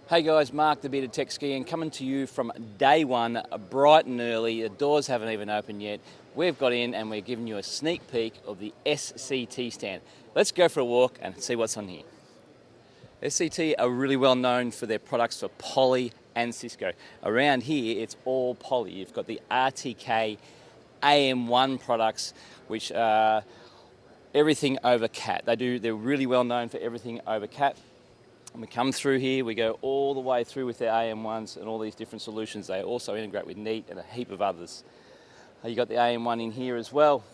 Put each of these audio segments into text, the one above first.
Hey guys, Mark the Bearded Tech Skiing coming to you from day one, bright and early. The doors haven't even opened yet. We've got in and we're giving you a sneak peek of the SCT stand. Let's go for a walk and see what's on here. SCT are really well known for their products for poly and Cisco. Around here, it's all poly. You've got the RTK AM1 products, which are everything over Cat. They're really well known for everything over Cat. And we come through here, we go all the way through with their AM1s and all these different solutions. They also integrate with Neat and a heap of others. You got the AM1 in here as well.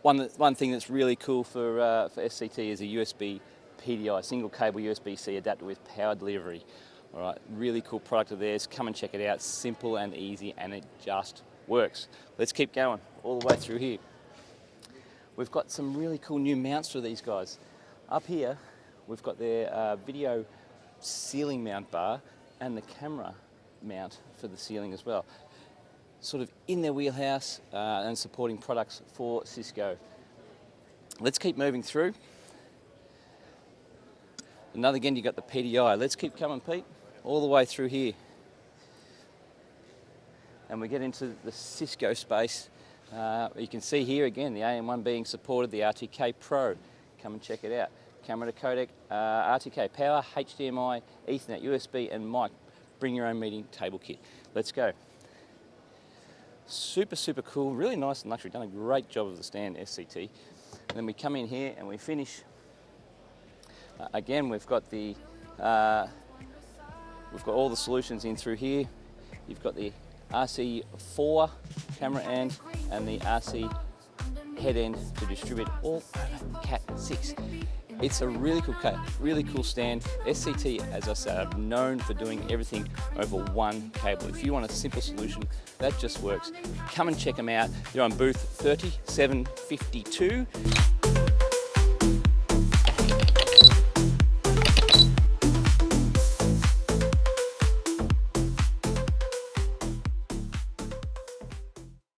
One thing that's really cool for SCT is a USB PDI, single cable USB-C adapter with power delivery. All right, really cool product of theirs. Come and check it out. Simple and easy, and it just works. Let's keep going all the way through here. We've got some really cool new mounts for these guys. Up here, we've got their video ceiling mount bar and the camera mount for the ceiling as well. Sort of in their wheelhouse and supporting products for Cisco. Let's keep moving through. Again, you got the PDI. Let's keep coming, Pete, all the way through here. And we get into the Cisco space. You can see here again, the AM1 being supported, the RTK Pro. Come and check it out. Camera to codec, RTK power, HDMI, Ethernet, USB and mic. Bring your own meeting table kit. Let's go. Super, super cool, really nice and luxury. Done a great job of the stand, SCT. And then we come in here and we finish. Again, we've got all the solutions in through here. You've got the RC4 camera end and the RC head end to distribute all over Cat 6. It's a really cool stand. SCT, as I said, are known for doing everything over one cable. If you want a simple solution, that just works. Come and check them out. They're on booth 3752.